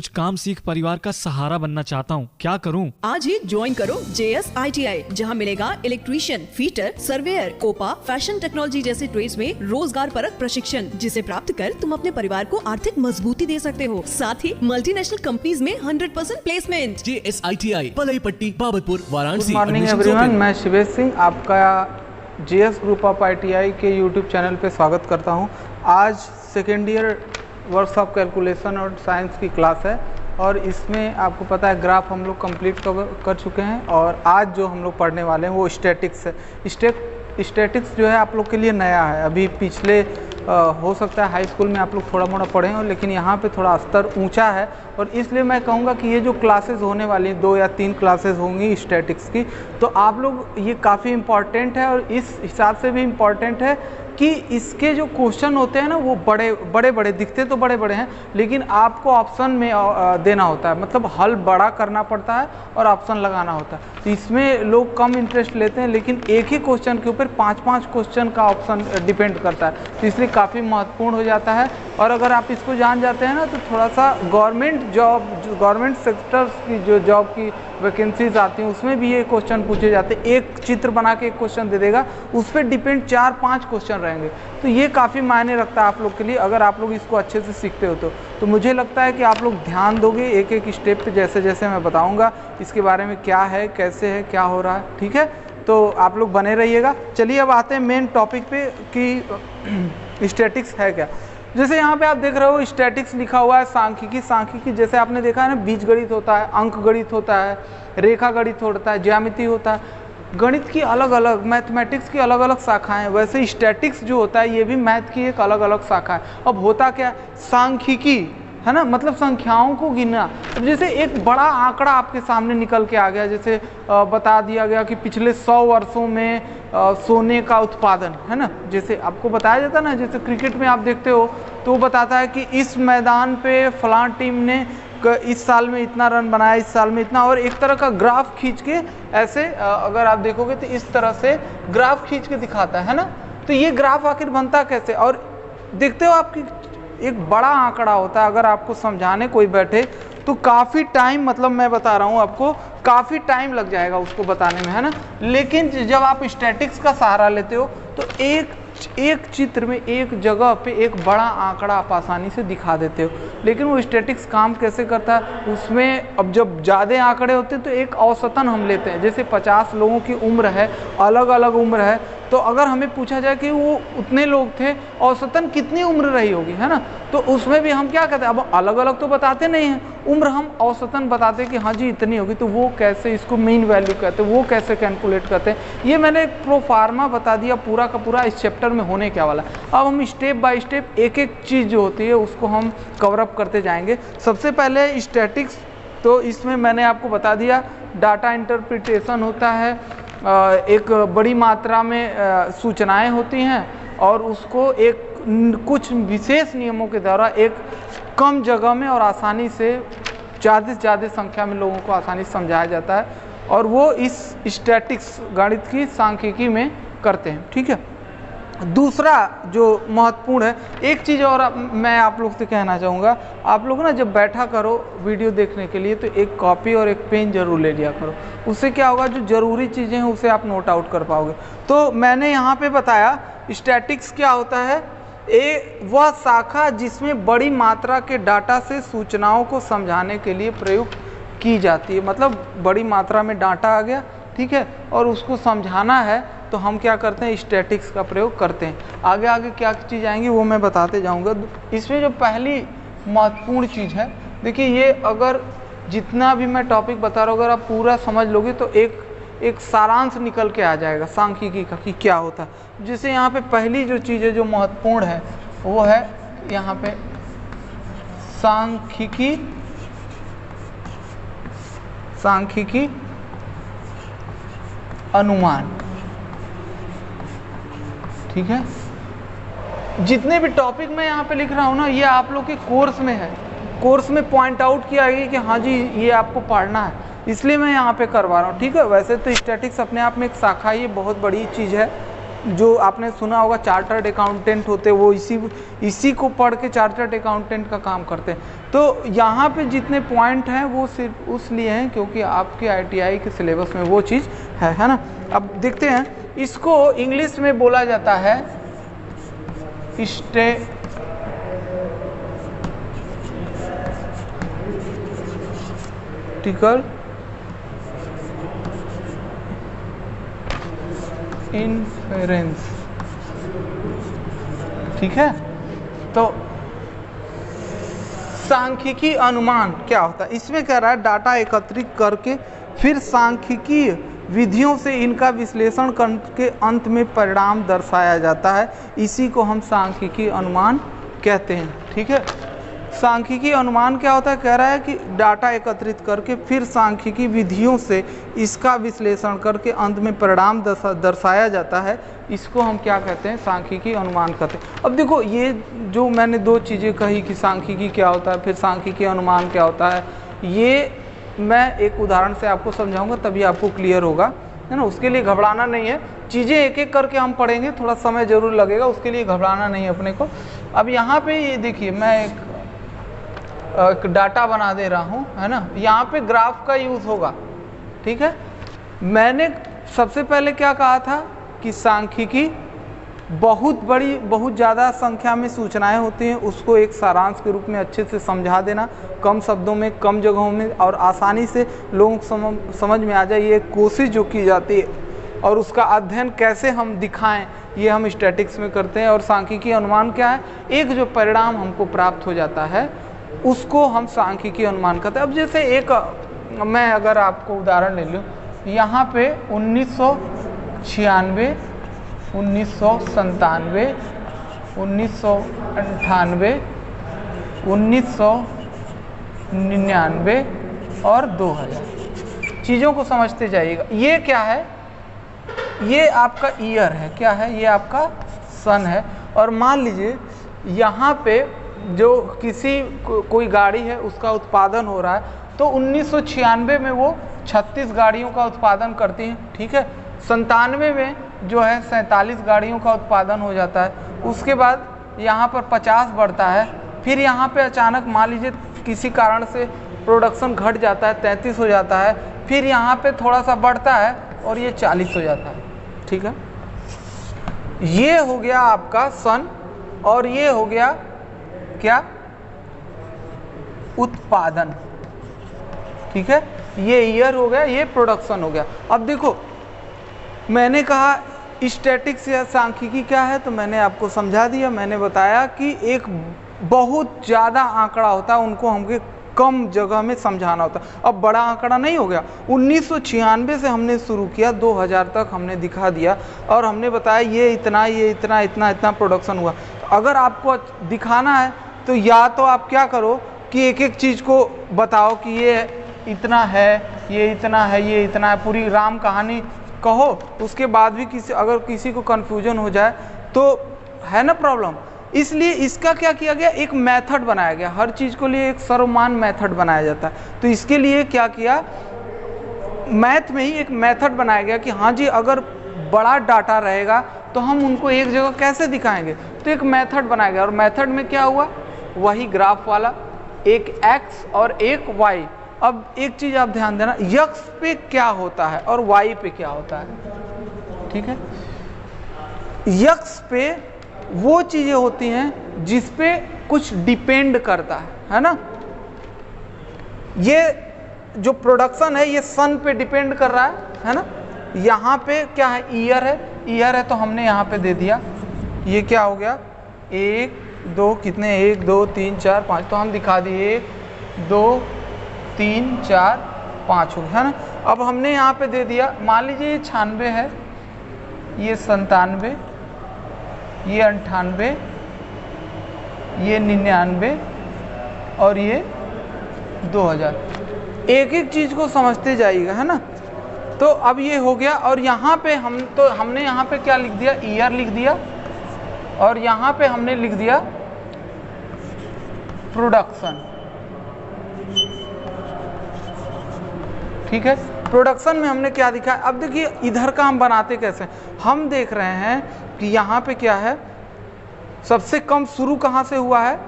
कुछ काम सीख परिवार का सहारा बनना चाहता हूँ, क्या करूँ? आज ही ज्वाइन करो JS ITI, जहाँ मिलेगा electrician, fitter, surveyor, COPA, fashion technology जैसे ट्रेड्स में रोजगार परक प्रशिक्षण, जिसे प्राप्त कर तुम अपने परिवार को आर्थिक मजबूती दे सकते हो। साथ ही मल्टीनेशनल कंपनीज में 100% प्लेसमेंट। JS ITI, पलई पट्टी, Babatpur, Varanasi. Good morning everyone, मैं शिवेश सिंह आपका JS ग्रुप ऑफ ITI के यूट्यूब चैनल पे स्वागत करता हूं। आज second year works of calculation और साइंस की क्लास है और इसमें आपको पता है ग्राफ हम लोग कंप्लीट कर चुके हैं और आज जो हम लोग पढ़ने वाले हैं वो स्टैटिक्स है। स्टैटिक्स जो है आप लोग के लिए नया है। अभी पिछले हो सकता है हाई स्कूल में आप लोग थोड़ा मोड़ा पढ़े हो, लेकिन यहाँ पे थोड़ा स्तर ऊंचा है और इसलिए मैं कहूँगा कि ये जो क्लासेस होने वाली 2 या 3 क्लासेस होंगी स्टैटिक्स की, तो आप लोग ये काफ़ी इम्पॉर्टेंट है और इस हिसाब से भी इम्पॉर्टेंट है कि इसके जो क्वेश्चन होते हैं ना वो बड़े दिखते तो बड़े हैं, लेकिन आपको ऑप्शन में देना होता है, मतलब हल बड़ा करना पड़ता है और ऑप्शन लगाना होता है। तो इसमें लोग कम इंटरेस्ट लेते हैं, लेकिन एक ही क्वेश्चन के ऊपर 5-5 क्वेश्चन का ऑप्शन डिपेंड करता है, तो इसलिए काफ़ी महत्वपूर्ण हो जाता है। और अगर आप इसको जान जाते हैं ना तो थोड़ा सा गवर्नमेंट सेक्टर्स की जो जॉब की वैकेंसीज आती हैं उसमें भी ये क्वेश्चन पूछे जाते हैं। एक चित्र बना के एक क्वेश्चन दे देगा, उस पर डिपेंड 4-5 क्वेश्चन रहेंगे, तो ये काफ़ी मायने रखता है आप लोग के लिए अगर आप लोग इसको अच्छे से सीखते हो तो मुझे लगता है कि आप लोग ध्यान दोगे एक एक स्टेप पे, जैसे जैसे मैं बताऊंगा इसके बारे में क्या है, कैसे है, क्या हो रहा है। ठीक है, तो आप लोग बने रहिएगा। चलिए अब आते हैं मेन टॉपिक पे कि स्टैटिक्स है क्या। जैसे यहाँ पे आप देख रहे हो स्टैटिक्स लिखा हुआ है, सांख्यिकी जैसे आपने देखा है ना, बीज गणित होता है, अंक गणित होता है, रेखा गणित होता है, ज्यामिति होता है। गणित की अलग अलग, मैथमेटिक्स की अलग अलग शाखाएं, वैसे स्टैटिक्स जो होता है ये भी मैथ की एक अलग अलग शाखा है। अब होता क्या, सांख्यिकी है ना, मतलब संख्याओं को गिनना। अब जैसे एक बड़ा आंकड़ा आपके सामने निकल के आ गया, जैसे बता दिया गया कि पिछले 100 वर्षों में सोने का उत्पादन है ना, जैसे आपको बताया जाता है ना, जैसे क्रिकेट में आप देखते हो तो वो बताता है कि इस मैदान पे फलां टीम ने इस साल में इतना रन बनाया, इस साल में इतना, और एक तरह का ग्राफ खींच के ऐसे अगर आप देखोगे तो इस तरह से ग्राफ खींच के दिखाता है ना। तो ये ग्राफ आखिर बनता कैसे, और देखते हो आपकी एक बड़ा आंकड़ा होता है, अगर आपको समझाने कोई बैठे तो काफ़ी टाइम, मतलब मैं बता रहा हूँ आपको काफ़ी टाइम लग जाएगा उसको बताने में, है ना। लेकिन जब आप स्टैटिक्स का सहारा लेते हो तो एक चित्र में एक जगह पे एक बड़ा आंकड़ा आप आसानी से दिखा देते हो। लेकिन वो स्टैटिक्स काम कैसे करता है, उसमें अब जब ज़्यादा आंकड़े होते हैं तो एक औसतन हम लेते हैं। जैसे 50 लोगों की उम्र है, अलग अलग उम्र है, तो अगर हमें पूछा जाए कि वो उतने लोग थे, औसतन कितनी उम्र रही होगी, है ना, तो उसमें भी हम क्या कहते हैं, अब अलग अलग तो बताते नहीं हैं, उम्र हम औसतन बताते हैं कि हाँ जी इतनी होगी। तो वो कैसे, इसको मीन वैल्यू कहते हैं, वो कैसे कैलकुलेट करते हैं, ये मैंने एक प्रोफार्मा बता दिया पूरा का पूरा इस चैप्टर में होने क्या वाला। अब हम स्टेप बाय स्टेप एक एक चीज़ जो होती है उसको हम कवरअप करते जाएंगे। सबसे पहले स्टैटिक्स, तो इसमें मैंने आपको बता दिया डाटा इंटरप्रिटेशन होता है, एक बड़ी मात्रा में सूचनाएं होती हैं और उसको एक कुछ विशेष नियमों के द्वारा एक कम जगह में और आसानी से ज़्यादा से ज़्यादा संख्या में लोगों को आसानी से समझाया जाता है, और वो इस स्टैटिक्स गणित की सांख्यिकी में करते हैं। ठीक है, दूसरा जो महत्वपूर्ण है, एक चीज़ और मैं आप लोग से कहना चाहूँगा, आप लोग ना जब बैठा करो वीडियो देखने के लिए तो एक कॉपी और एक पेन जरूर ले लिया करो। उससे क्या होगा, जो ज़रूरी चीज़ें हैं उसे आप नोट आउट कर पाओगे। तो मैंने यहाँ पे बताया स्टैटिक्स क्या होता है, वह शाखा जिसमें बड़ी मात्रा के डाटा से सूचनाओं को समझाने के लिए प्रयुक्त की जाती है। मतलब बड़ी मात्रा में डाटा आ गया, ठीक है, और उसको समझाना है तो हम क्या करते हैं, स्टैटिक्स का प्रयोग करते हैं। आगे आगे क्या चीज़ आएंगी वो मैं बताते जाऊंगा। इसमें जो पहली महत्वपूर्ण चीज़ है, देखिए ये अगर जितना भी मैं टॉपिक बता रहा हूँ अगर आप पूरा समझ लोगे तो एक सारांश निकल के आ जाएगा सांख्यिकी का कि क्या होता है। जैसे यहाँ पे पहली जो चीज़ है जो महत्वपूर्ण है वो है यहाँ पे सांख्यिकी अनुमान। ठीक है, जितने भी टॉपिक मैं यहाँ पे लिख रहा हूँ ना, ये आप लोग के कोर्स में है, कोर्स में पॉइंट आउट किया गया कि हाँ जी ये आपको पढ़ना है, इसलिए मैं यहाँ पे करवा रहा हूँ। ठीक है, वैसे तो स्टैटिक्स अपने आप में एक शाखा, ये बहुत बड़ी चीज़ है। जो आपने सुना होगा चार्टर्ड अकाउंटेंट होते, वो इसी को पढ़ के चार्टर्ड अकाउंटेंट का काम करते हैं। तो यहाँ पे जितने पॉइंट हैं वो सिर्फ उस लिए हैं क्योंकि आपके आईटीआई के सिलेबस में वो चीज़ है ना। अब देखते हैं, इसको इंग्लिश में बोला जाता है स्टैटिस्टिकल इन्फेरेंस, ठीक है। तो सांख्यिकी अनुमान क्या होता है, इसमें कह रहा है डाटा एकत्रित करके फिर सांख्यिकी विधियों से इनका विश्लेषण करके अंत में परिणाम दर्शाया जाता है, इसी को हम सांख्यिकी अनुमान कहते हैं, ठीक है। सांख्यिकी अनुमान क्या होता है, कह रहा है कि डाटा एकत्रित करके फिर सांख्यिकी विधियों से इसका विश्लेषण करके अंत में परिणाम दर्शाया जाता है, इसको हम क्या कहते हैं, सांख्यिकी अनुमान कहते हैं। अब देखो, ये जो मैंने दो चीज़ें कही कि सांख्यिकी क्या होता है, फिर सांख्यिकी अनुमान क्या होता है, ये मैं एक उदाहरण से आपको समझाऊंगा, तभी आपको क्लियर होगा, है ना। उसके लिए घबराना नहीं है, चीज़ें एक एक करके हम पढ़ेंगे, थोड़ा समय जरूर लगेगा, उसके लिए घबराना नहीं है अपने को। अब यहाँ पे ये देखिए, मैं एक डाटा बना दे रहा हूँ, है ना। यहाँ पे ग्राफ का यूज़ होगा, ठीक है। मैंने सबसे पहले क्या कहा था कि सांख्यिकी बहुत बड़ी, बहुत ज़्यादा संख्या में सूचनाएं होती हैं, उसको एक सारांश के रूप में अच्छे से समझा देना, कम शब्दों में, कम जगहों में, और आसानी से लोगों को समझ में आ जाए, ये कोशिश जो की जाती है। और उसका अध्ययन कैसे हम दिखाएं, ये हम स्टैटिक्स में करते हैं। और सांख्यिकी अनुमान क्या है, एक जो परिणाम हमको प्राप्त हो जाता है उसको हम सांख्यिकी अनुमान कहते हैं। अब जैसे एक, मैं अगर आपको उदाहरण ले लूँ, यहाँ पे 1996, 1997, 1998, 1999 और 2000 चीज़ों को समझते जाइएगा। ये क्या है, ये आपका ईयर है, क्या है, ये आपका सन है। और मान लीजिए यहाँ पे जो कोई गाड़ी है उसका उत्पादन हो रहा है, तो 1996 में वो 36 गाड़ियों का उत्पादन करती हैं, ठीक है। 97 में जो है 47 गाड़ियों का उत्पादन हो जाता है। उसके बाद यहाँ पर 50 बढ़ता है, फिर यहाँ पे अचानक मान लीजिए किसी कारण से प्रोडक्शन घट जाता है, 33 हो जाता है, फिर यहाँ पे थोड़ा सा बढ़ता है और ये 40 हो जाता है, ठीक है। ये हो गया आपका सन, और ये हो गया क्या, उत्पादन, ठीक है। ये ईयर हो गया, ये प्रोडक्शन हो गया। अब देखो, मैंने कहा स्टैटिक्स या सांख्यिकी क्या है, तो मैंने आपको समझा दिया। मैंने बताया कि एक बहुत ज़्यादा आंकड़ा होता है, उनको हमको कम जगह में समझाना होता है। अब बड़ा आंकड़ा नहीं हो गया, 1996 से हमने शुरू किया, 2000 तक हमने दिखा दिया, और हमने बताया ये इतना, ये इतना, इतना इतना प्रोडक्शन हुआ। अगर आपको दिखाना है तो या तो आप क्या करो कि एक एक चीज़ को बताओ कि ये इतना है, ये इतना है, ये इतना है, पूरी राम कहानी कहो। उसके बाद भी अगर किसी को कन्फ्यूजन हो जाए तो है ना प्रॉब्लम। इसलिए इसका क्या किया गया, एक मेथड बनाया गया, हर चीज़ को लिए एक सर्वमान मेथड बनाया जाता है। तो इसके लिए क्या किया, मैथ में ही एक मेथड बनाया गया कि हाँ जी, अगर बड़ा डाटा रहेगा तो हम उनको एक जगह कैसे दिखाएंगे, तो एक मेथड बनाया गया। और मेथड में क्या हुआ, वही ग्राफ वाला, एक एक्स और एक वाई। अब एक चीज़ आप ध्यान देना, एक्स पे क्या होता है और वाई पे क्या होता है, ठीक है। एक्स पे वो चीज़ें होती हैं जिस पे कुछ डिपेंड करता है ना। ये जो प्रोडक्शन है ये सन पे डिपेंड कर रहा है ना। यहाँ पे क्या है, ईयर है, ईयर है तो हमने यहाँ पे दे दिया। ये क्या हो गया, 1 2 कितने, 1 2 3 4 5, तो हम दिखा दिए 1 2 3 4 5 हो गया, है ना। अब हमने यहाँ पे दे दिया, मान लीजिए ये 96 है, ये 97, ये 98, ये 99 और ये 2000। एक एक चीज़ को समझते जाइएगा, है ना। तो अब ये हो गया, और यहाँ पे हमने यहाँ पे क्या लिख दिया, ईयर लिख दिया, और यहाँ पे हमने लिख दिया प्रोडक्शन, ठीक है। प्रोडक्शन में हमने क्या दिखा, अब देखिए इधर का हम बनाते कैसे, हम देख रहे हैं कि यहाँ पे क्या है, सबसे कम शुरू कहाँ से हुआ है,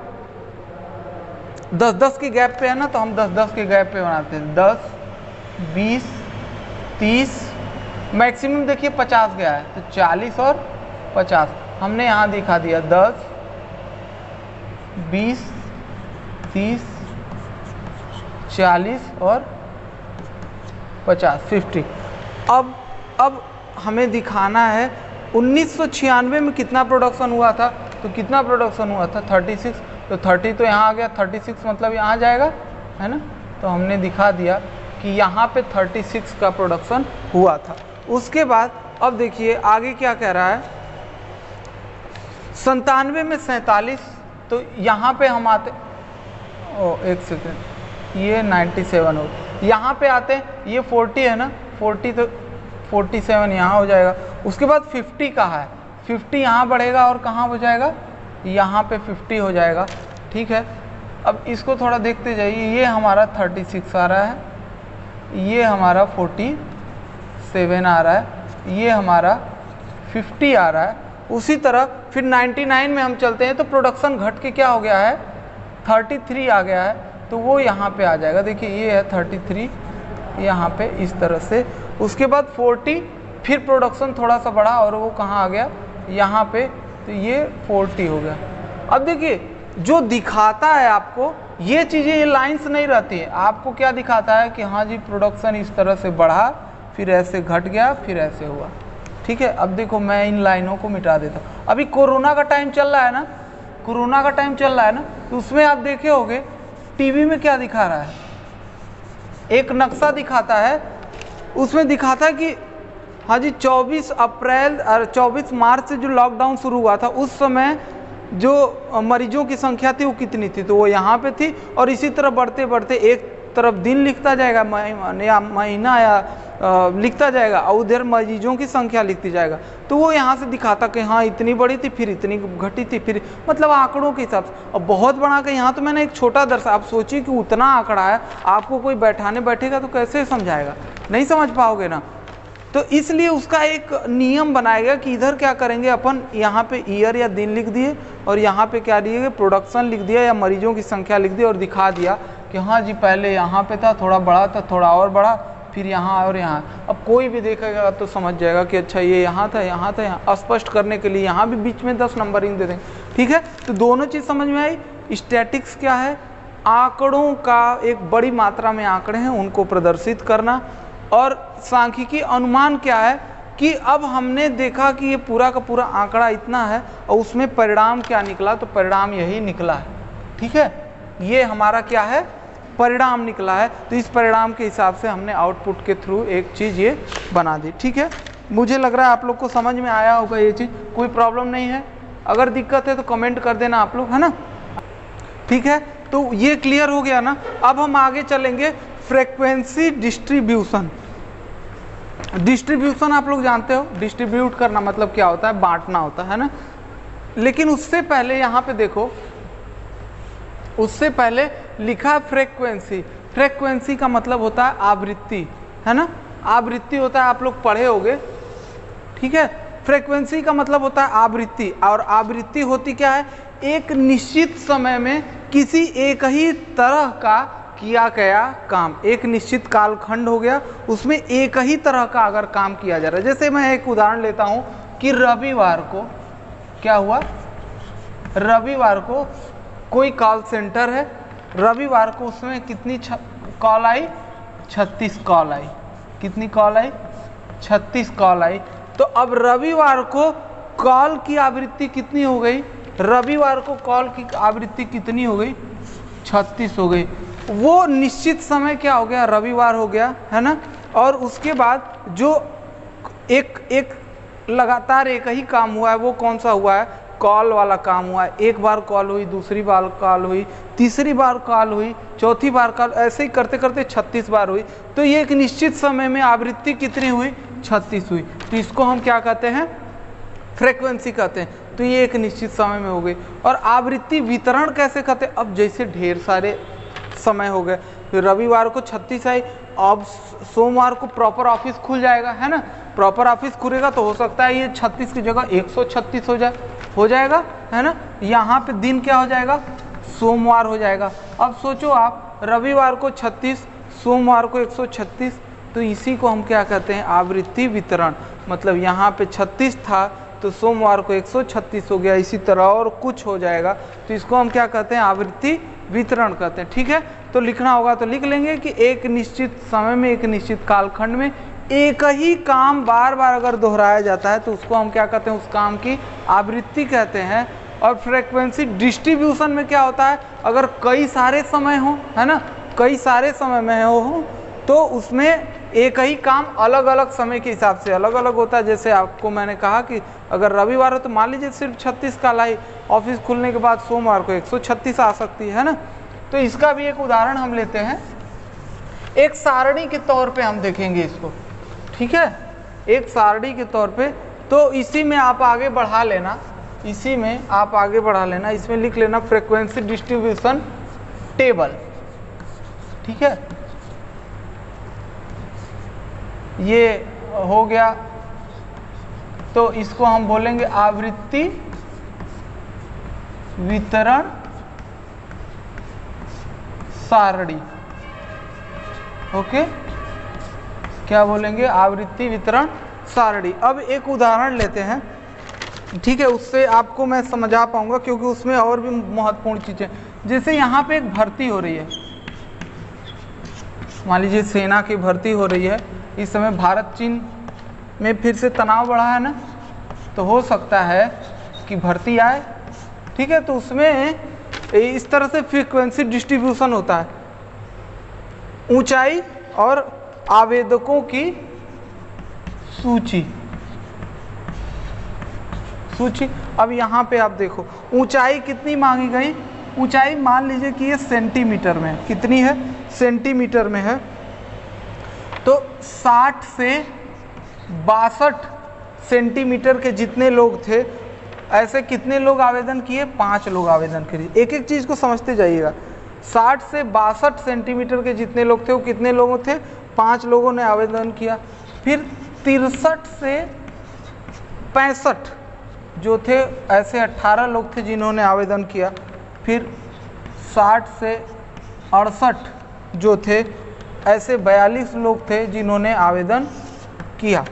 10-10 के गैप पे है ना, तो हम 10-10 के गैप पे बनाते हैं। 10, 20, 30, मैक्सिमम देखिए 50 गया है, तो 40 और 50 हमने यहाँ दिखा दिया। 10, 20, 30, 40 और 50, 50। अब हमें दिखाना है 1996 में कितना प्रोडक्शन हुआ था। तो कितना प्रोडक्शन हुआ था? 36। तो 30 तो यहाँ आ गया, 36 मतलब यहाँ जाएगा, है ना। तो हमने दिखा दिया कि यहाँ पे 36 का प्रोडक्शन हुआ था। उसके बाद अब देखिए आगे क्या कह रहा है, 97 में 47। तो यहाँ पे हम आते, एक सेकेंड, ये 97 हो, यहाँ पे आते हैं, ये 40 है ना, 40 तो 47 यहाँ हो जाएगा। उसके बाद 50 कहाँ है, 50 यहाँ बढ़ेगा और कहाँ हो जाएगा, यहाँ पे 50 हो जाएगा। ठीक है, अब इसको थोड़ा देखते जाइए। ये हमारा 36 आ रहा है, ये हमारा 47 आ रहा है, ये हमारा 50 आ रहा है। उसी तरह फिर 99 में हम चलते हैं, तो प्रोडक्शन घट के क्या हो गया है, 33 आ गया है। तो वो यहाँ पे आ जाएगा, देखिए ये है 33 यहाँ पे इस तरह से। उसके बाद 40, फिर प्रोडक्शन थोड़ा सा बढ़ा और वो कहाँ आ गया, यहाँ पे, तो ये 40 हो गया। अब देखिए जो दिखाता है आपको ये चीज़ें, ये लाइंस नहीं रहती है, आपको क्या दिखाता है कि हाँ जी प्रोडक्शन इस तरह से बढ़ा, फिर ऐसे घट गया, फिर ऐसे हुआ। ठीक है, अब देखो मैं इन लाइनों को मिटा देता हूँ। अभी कोरोना का टाइम चल रहा है ना, कोरोना का टाइम चल रहा है ना, तो उसमें आप देखे होंगे टीवी में क्या दिखा रहा है, एक नक्शा दिखाता है, उसमें दिखाता है कि हाँ जी 24 अप्रैल और 24 मार्च से जो लॉकडाउन शुरू हुआ था, उस समय जो मरीजों की संख्या थी वो कितनी थी, तो वो यहाँ पे थी। और इसी तरह बढ़ते बढ़ते एक तरफ दिन लिखता जाएगा या महीना या लिखता जाएगा, और उधर मरीजों की संख्या लिखती जाएगा। तो वो यहाँ से दिखाता कि हाँ इतनी बड़ी थी, फिर इतनी घटी थी, फिर मतलब आंकड़ों के हिसाब से। और बहुत बड़ा के यहाँ तो मैंने एक छोटा दर्शा, आप सोचिए कि उतना आंकड़ा है, आपको कोई बैठाने बैठेगा तो कैसे समझाएगा, नहीं समझ पाओगे ना। तो इसलिए उसका एक नियम बनाएगा कि इधर क्या करेंगे अपन, यहाँ पे ईयर या दिन लिख दिए और यहाँ पे क्या दिए, प्रोडक्शन लिख दिया या मरीजों की संख्या लिख दी और दिखा दिया कि हाँ जी पहले यहाँ पे था, थोड़ा बढ़ा था, थोड़ा और बढ़ा, फिर यहाँ और यहाँ। अब कोई भी देखेगा तो समझ जाएगा कि अच्छा ये यहाँ था, यहाँ था, यहाँ। स्पष्ट करने के लिए यहाँ भी बीच में 10 नंबरिंग दे देंगे। ठीक है, तो दोनों चीज़ समझ में आई। स्टैटिक्स क्या है, आंकड़ों का एक बड़ी मात्रा में आंकड़े हैं उनको प्रदर्शित करना, और सांख्यिकी अनुमान क्या है कि अब हमने देखा कि ये पूरा का पूरा आंकड़ा इतना है और उसमें परिणाम क्या निकला, तो परिणाम यही निकला है। ठीक है, ये हमारा क्या है, परिणाम निकला है। तो इस परिणाम के हिसाब से हमने आउटपुट के थ्रू एक चीज़ ये बना दी। ठीक है, मुझे लग रहा है आप लोग को समझ में आया होगा ये चीज़, कोई प्रॉब्लम नहीं है। अगर दिक्कत है तो कमेंट कर देना आप लोग, है ना। ठीक है, तो ये क्लियर हो गया ना। अब हम आगे चलेंगे, फ्रीक्वेंसी डिस्ट्रीब्यूशन। डिस्ट्रीब्यूशन आप लोग जानते हो, डिस्ट्रीब्यूट करना मतलब क्या होता है, बांटना होता है ना। लेकिन उससे पहले यहाँ पे देखो, उससे पहले लिखा फ्रीक्वेंसी। फ्रीक्वेंसी का मतलब होता है आवृत्ति, है ना, आवृत्ति होता है, आप लोग पढ़े होंगे। ठीक है, फ्रीक्वेंसी का मतलब होता है आवृत्ति, और आवृत्ति होती क्या है, एक निश्चित समय में किसी एक ही तरह का किया गया काम, एक निश्चित कालखंड हो गया, उसमें एक ही तरह का अगर काम किया जा रहा है। जैसे मैं एक उदाहरण लेता हूं कि रविवार को क्या हुआ, रविवार को कोई कॉल सेंटर है, रविवार को उसमें कितनी कॉल आई, 36 कॉल आई। कितनी कॉल आई, 36 कॉल आई। तो अब रविवार को कॉल की आवृत्ति कितनी हो गई, रविवार को कॉल की आवृत्ति कितनी हो गई, 36 हो गई। वो निश्चित समय क्या हो गया, रविवार हो गया, है ना। और उसके बाद जो एक लगातार एक ही काम हुआ है, वो कौन सा हुआ है, कॉल वाला काम हुआ है। एक बार कॉल हुई, दूसरी बार कॉल हुई, तीसरी बार कॉल हुई, चौथी बार कॉल, ऐसे ही करते करते 36 बार हुई। तो ये एक निश्चित समय में आवृत्ति कितनी हुई, 36 हुई। तो इसको हम क्या कहते हैं, फ्रीक्वेंसी कहते हैं। तो ये एक निश्चित समय में हो गई। और आवृत्ति वितरण कैसे कहते हैं, अब जैसे ढेर सारे समय हो गए, फिर रविवार को 36 आई, अब सोमवार को प्रॉपर ऑफिस खुल जाएगा, है ना। प्रॉपर ऑफिस खुलेगा तो हो सकता है ये 36 की जगह 136 हो जाएगा, है ना। यहाँ पे दिन क्या हो जाएगा, सोमवार हो जाएगा। अब सोचो आप, रविवार को 36, सोमवार को 136, तो इसी को हम क्या कहते हैं, आवृत्ति वितरण। मतलब यहाँ पे 36 था तो सोमवार को 136 हो गया, इसी तरह और कुछ हो जाएगा, तो इसको हम क्या कहते हैं, आवृत्ति वितरण कहते हैं। ठीक है, तो लिखना होगा तो लिख लेंगे कि एक निश्चित समय में, एक निश्चित कालखंड में एक ही काम बार बार अगर दोहराया जाता है तो उसको हम क्या कहते हैं, उस काम की आवृत्ति कहते हैं। और फ्रीक्वेंसी डिस्ट्रीब्यूशन में क्या होता है, अगर कई सारे समय हो, है ना, कई सारे समय में हो तो उसमें एक ही काम अलग अलग समय के हिसाब से अलग अलग होता है। जैसे आपको मैंने कहा कि अगर रविवार हो तो मान लीजिए सिर्फ 36 काल आई, ऑफिस खुलने के बाद सोमवार को 136 आ सकती है ना। तो इसका भी एक उदाहरण हम लेते हैं, एक सारणी के तौर पे हम देखेंगे इसको। ठीक है, एक सारणी के तौर पे, तो इसी में आप आगे बढ़ा लेना, इसी में आप आगे बढ़ा लेना, इसमें लिख लेना फ्रीक्वेंसी डिस्ट्रीब्यूशन टेबल। ठीक है, ये हो गया, तो इसको हम बोलेंगे आवृत्ति वितरण सारणी। ओके, क्या बोलेंगे, आवृत्ति वितरण सारणी। अब एक उदाहरण लेते हैं, ठीक है, उससे आपको मैं समझा पाऊंगा क्योंकि उसमें और भी महत्वपूर्ण चीजें, जैसे यहाँ पे एक भर्ती हो रही है, मान लीजिए सेना की भर्ती हो रही है। इस समय भारत चीन में फिर से तनाव बढ़ा है ना, तो हो सकता है कि भर्ती आए। ठीक है, तो उसमें इस तरह से फ्रीक्वेंसी डिस्ट्रीब्यूशन होता है, ऊंचाई और आवेदकों की सूची। अब यहाँ पे आप देखो ऊंचाई कितनी मांगी गई, ऊंचाई मान लीजिए कि ये सेंटीमीटर में है, कितनी है, सेंटीमीटर में है। तो 60 से 62 सेंटीमीटर के जितने लोग थे, ऐसे कितने लोग आवेदन किए, 5 लोग आवेदन किए। एक एक चीज़ को समझते जाइएगा, 60 से 62 सेंटीमीटर के जितने लोग थे वो कितने लोगों थे, 5 लोगों ने आवेदन किया। फिर 63 से 65 जो थे, ऐसे 18 लोग थे जिन्होंने आवेदन किया। फिर 60 से 68 जो थे, ऐसे 42 लोग थे जिन्होंने आवेदन किया।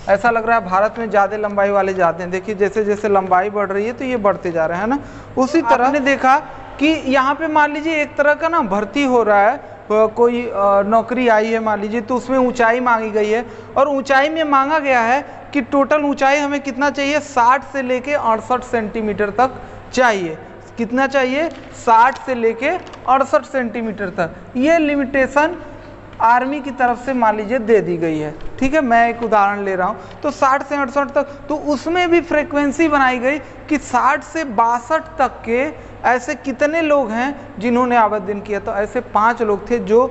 ऐसा लग रहा है भारत में ज़्यादा लंबाई वाले जाते हैं, देखिए जैसे जैसे लंबाई बढ़ रही है तो ये बढ़ते जा रहे हैं ना। उसी तरह आपने देखा कि यहाँ पे मान लीजिए एक तरह का ना भर्ती हो रहा है, कोई नौकरी आई है मान लीजिए, तो उसमें ऊंचाई मांगी गई है और ऊंचाई में मांगा गया है कि टोटल ऊंचाई हमें कितना चाहिए, 60 से लेके 68 सेंटीमीटर तक चाहिए। कितना चाहिए, 60 से लेके 68 सेंटीमीटर तक। ये लिमिटेशन आर्मी की तरफ से मान लीजिए दे दी गई है। ठीक है, मैं एक उदाहरण ले रहा हूँ, तो 60 से 68 तक, तो उसमें भी फ्रीक्वेंसी बनाई गई कि 60 से 62 तक के ऐसे कितने लोग हैं जिन्होंने आवेदन किया। तो ऐसे 5 लोग थे जो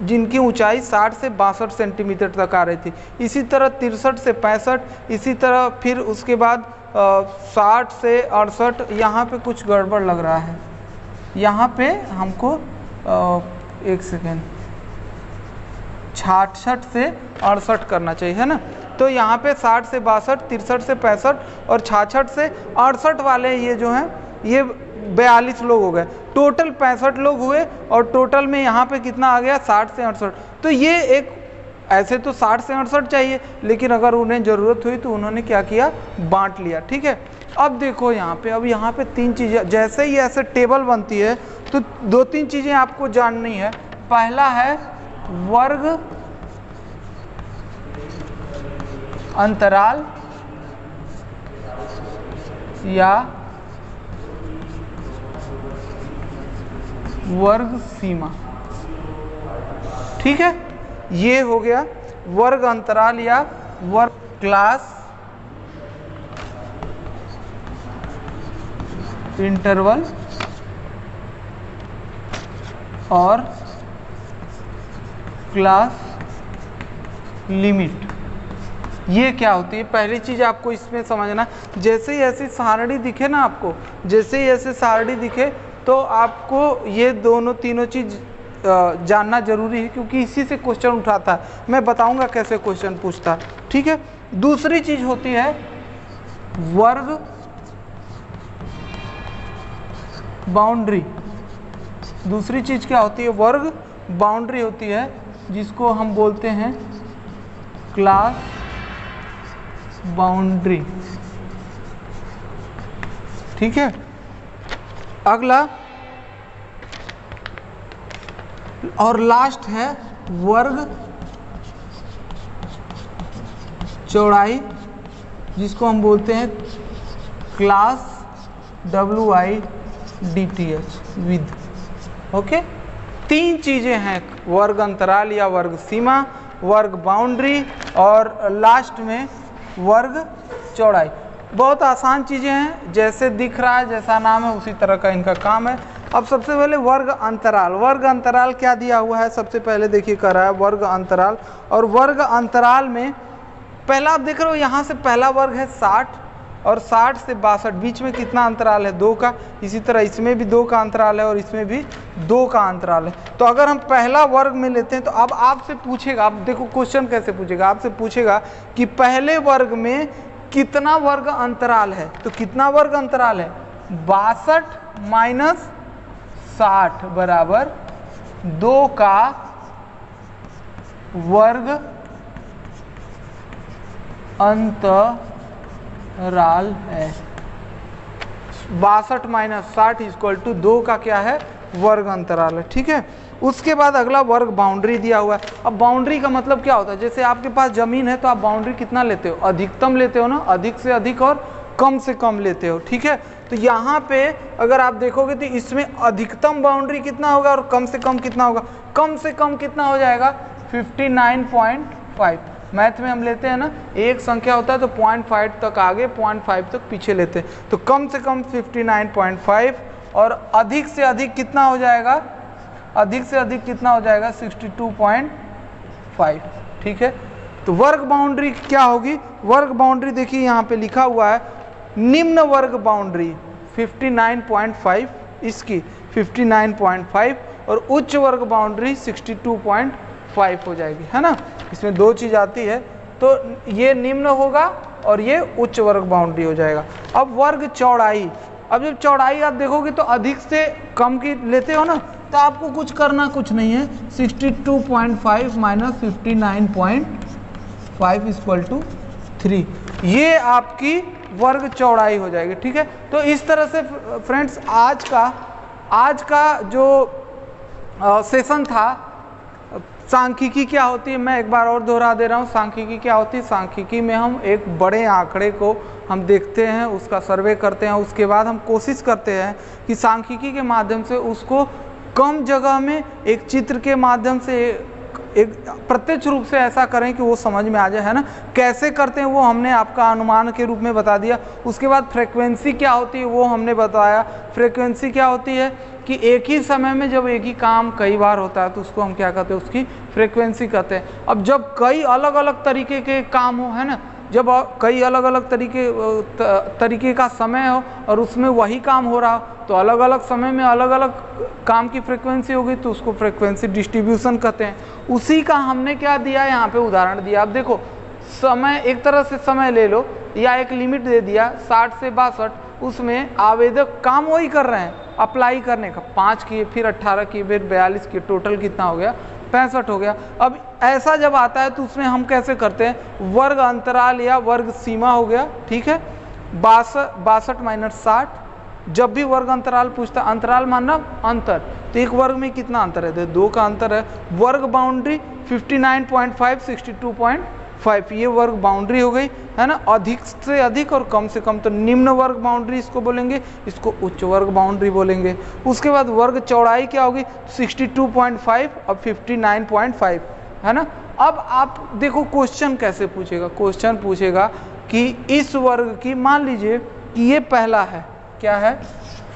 जिनकी ऊंचाई 60 से 62 सेंटीमीटर तक आ रही थी। इसी तरह 63 से 65, इसी तरह फिर उसके बाद 60 से 68। यहाँ पे कुछ गड़बड़ लग रहा है, यहाँ पे हमको एक सेकेंड, 66 से 68 करना चाहिए, है ना। तो यहाँ पे 60 से 62, 63 से 65 और 66 से 68 वाले ये जो हैं, ये 42 लोग हो गए, टोटल 65 लोग हुए। और टोटल में यहाँ पे कितना आ गया, 60 से 68। तो ये एक, ऐसे तो 60 से 68 चाहिए, लेकिन अगर उन्हें ज़रूरत हुई तो उन्होंने क्या किया, बांट लिया। ठीक है, अब देखो यहाँ पे, अब यहाँ पे 3 चीज़ें, जैसे ही ऐसे टेबल बनती है तो 2-3 चीज़ें आपको जाननी है। पहला है वर्ग अंतराल या वर्ग सीमा। ठीक है, ये हो गया वर्ग अंतराल या वर्ग क्लास इंटरवल और क्लास लिमिट। ये क्या होती है, पहली चीज़ आपको इसमें समझना, जैसे ही ऐसी सारणी दिखे ना आपको, जैसे ही ऐसे सारणी दिखे तो आपको ये दोनों तीनों चीज़ जानना जरूरी है, क्योंकि इसी से क्वेश्चन उठाता है। मैं बताऊंगा कैसे क्वेश्चन पूछता है। ठीक है, दूसरी चीज़ होती है वर्ग बाउंड्री दूसरी चीज क्या होती है, वर्ग बाउंड्री होती है, जिसको हम बोलते हैं क्लास बाउंड्री। ठीक है, अगला और लास्ट है वर्ग चौड़ाई, जिसको हम बोलते हैं क्लास WIDTH विद। ओके, तीन चीजें हैं, वर्ग अंतराल या वर्ग सीमा, वर्ग बाउंड्री और लास्ट में वर्ग चौड़ाई। बहुत आसान चीजें हैं, जैसे दिख रहा है, जैसा नाम है उसी तरह का इनका काम है। अब सबसे पहले वर्ग अंतराल। वर्ग अंतराल क्या दिया हुआ है, सबसे पहले देखिए कर रहा है वर्ग अंतराल। और वर्ग अंतराल में पहला आप देख रहे हो, यहाँ से पहला वर्ग है 60 और 60 से 62, बीच में कितना अंतराल है, 2 का। इसी तरह इसमें भी 2 का अंतराल है और इसमें भी 2 का अंतराल है। तो अगर हम पहला वर्ग में लेते हैं तो अब आपसे पूछेगा, आप देखो क्वेश्चन कैसे पूछेगा, आपसे पूछेगा कि पहले वर्ग में कितना वर्ग अंतराल है। तो कितना वर्ग अंतराल है, 62 माइनस 60 बराबर 2 का वर्ग अंतराल है। 62 माइनस 60 इक्वल टू 2 का क्या है, वर्ग अंतराल है। ठीक है, उसके बाद अगला वर्ग बाउंड्री दिया हुआ है। अब बाउंड्री का मतलब क्या होता है, जैसे आपके पास जमीन है तो आप बाउंड्री कितना लेते हो, अधिकतम लेते हो ना, अधिक से अधिक और कम से कम लेते हो। ठीक है, तो यहाँ पे अगर आप देखोगे तो इसमें अधिकतम बाउंड्री कितना होगा और कम से कम कितना होगा। कम से कम कितना हो जाएगा, 59.5। मैथ में हम लेते हैं ना, एक संख्या होता है तो 0.5 तक आगे 0.5 तक पीछे लेते हैं, तो कम से कम 59.5 और अधिक से अधिक कितना हो जाएगा, अधिक से अधिक कितना हो जाएगा, 62.5। ठीक है, तो वर्ग बाउंड्री क्या होगी, वर्ग बाउंड्री देखिए यहाँ पे लिखा हुआ है, निम्न वर्ग बाउंड्री 59.5 इसकी 59.5 और उच्च वर्ग बाउंड्री 62.5 हो जाएगी, है ना। इसमें 2 चीज आती है, तो ये निम्न होगा और ये उच्च वर्ग बाउंड्री हो जाएगा। अब वर्ग चौड़ाई, अब जब चौड़ाई आप देखोगे तो अधिक से कम की लेते हो ना, तो आपको कुछ करना कुछ नहीं है, 62.5 माइनस 59.5 इक्वल टू 3, ये आपकी वर्ग चौड़ाई हो जाएगी। ठीक है, तो इस तरह से फ्रेंड्स आज का जो सेशन था, सांख्यिकी क्या होती है, मैं एक बार और दोहरा दे रहा हूँ। सांख्यिकी क्या होती है, सांख्यिकी में हम एक बड़े आंकड़े को हम देखते हैं, उसका सर्वे करते हैं, उसके बाद हम कोशिश करते हैं कि सांख्यिकी के माध्यम से उसको कम जगह में एक चित्र के माध्यम से एक प्रत्यक्ष रूप से ऐसा करें कि वो समझ में आ जाए, है ना। कैसे करते हैं वो हमने आपका अनुमान के रूप में बता दिया। उसके बाद फ्रीक्वेंसी क्या होती है वो हमने बताया। फ्रीक्वेंसी क्या होती है कि एक ही समय में जब एक ही काम कई बार होता है तो उसको हम क्या कहते हैं, उसकी फ्रीक्वेंसी कहते हैं। अब जब कई अलग अलग तरीके के काम हो, है ना, जब कई अलग अलग तरीके का समय हो और उसमें वही काम हो रहा हो, तो अलग अलग समय में अलग अलग काम की फ्रीक्वेंसी होगी, तो उसको फ्रीक्वेंसी डिस्ट्रीब्यूशन कहते हैं। उसी का हमने क्या दिया, यहाँ पे उदाहरण दिया। अब देखो, समय एक तरह से समय ले लो या एक लिमिट दे दिया 60 से 62, उसमें आवेदक काम वही कर रहे हैं अप्लाई करने का, 5 किए, फिर 18 किए, फिर 42 किए, टोटल कितना हो गया, 65 हो गया। अब ऐसा जब आता है तो उसमें हम कैसे करते हैं, वर्ग अंतराल या वर्ग सीमा हो गया। ठीक है, 62 माइनस 60, जब भी वर्ग अंतराल पूछता, अंतराल मानना अंतर, तो एक वर्ग में कितना अंतर है, 2 का अंतर है। वर्ग बाउंड्री 59.5 62.5, ये वर्ग बाउंड्री हो गई, है ना। अधिक से अधिक और कम से कम, तो निम्न वर्ग बाउंड्री इसको बोलेंगे, इसको उच्च वर्ग बाउंड्री बोलेंगे। उसके बाद वर्ग चौड़ाई क्या होगी, 62.5 और 59.5, है ना। अब आप देखो क्वेश्चन कैसे पूछेगा, क्वेश्चन पूछेगा कि इस वर्ग की, मान लीजिए कि ये पहला है, क्या है,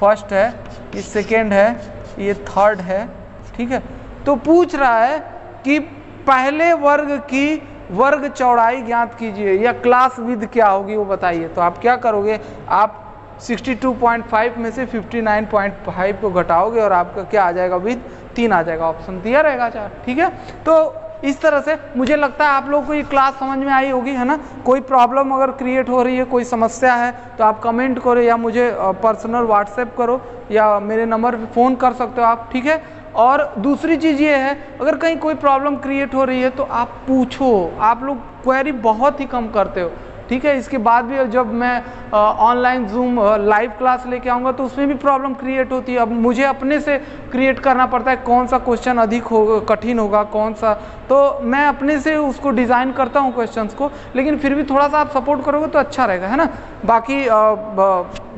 फर्स्ट है, ये सेकेंड है, ये थर्ड है। ठीक है, तो पूछ रहा है कि पहले वर्ग की वर्ग चौड़ाई ज्ञात कीजिए या क्लास विड्थ क्या होगी वो बताइए। तो आप क्या करोगे, आप 62.5 में से 59.5 को घटाओगे और आपका क्या आ जाएगा, विड्थ 3 आ जाएगा, ऑप्शन दिया रहेगा 4। ठीक है, तो इस तरह से मुझे लगता है आप लोगों को ये क्लास समझ में आई होगी, है ना। कोई प्रॉब्लम अगर क्रिएट हो रही है, कोई समस्या है, तो आप कमेंट करो या मुझे पर्सनल व्हाट्सएप करो या मेरे नंबर पे फ़ोन कर सकते हो आप, ठीक है। और दूसरी चीज़ ये है, अगर कहीं कोई प्रॉब्लम क्रिएट हो रही है तो आप पूछो। आप लोग क्वेरी बहुत ही कम करते हो, ठीक है। इसके बाद भी जब मैं ऑनलाइन जूम लाइव क्लास लेके आऊँगा तो उसमें भी प्रॉब्लम क्रिएट होती है। अब मुझे अपने से क्रिएट करना पड़ता है कौन सा क्वेश्चन अधिक कठिन होगा, कौन सा, तो मैं अपने से उसको डिज़ाइन करता हूँ क्वेश्चंस को, लेकिन फिर भी थोड़ा सा आप सपोर्ट करोगे तो अच्छा रहेगा, है ना। बाकी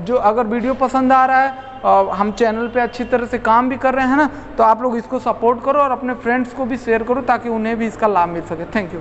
जो अगर वीडियो पसंद आ रहा है, हम चैनल पे अच्छी तरह से काम भी कर रहे हैं ना, तो आप लोग इसको सपोर्ट करो और अपने फ्रेंड्स को भी शेयर करो ताकि उन्हें भी इसका लाभ मिल सके। Thank you.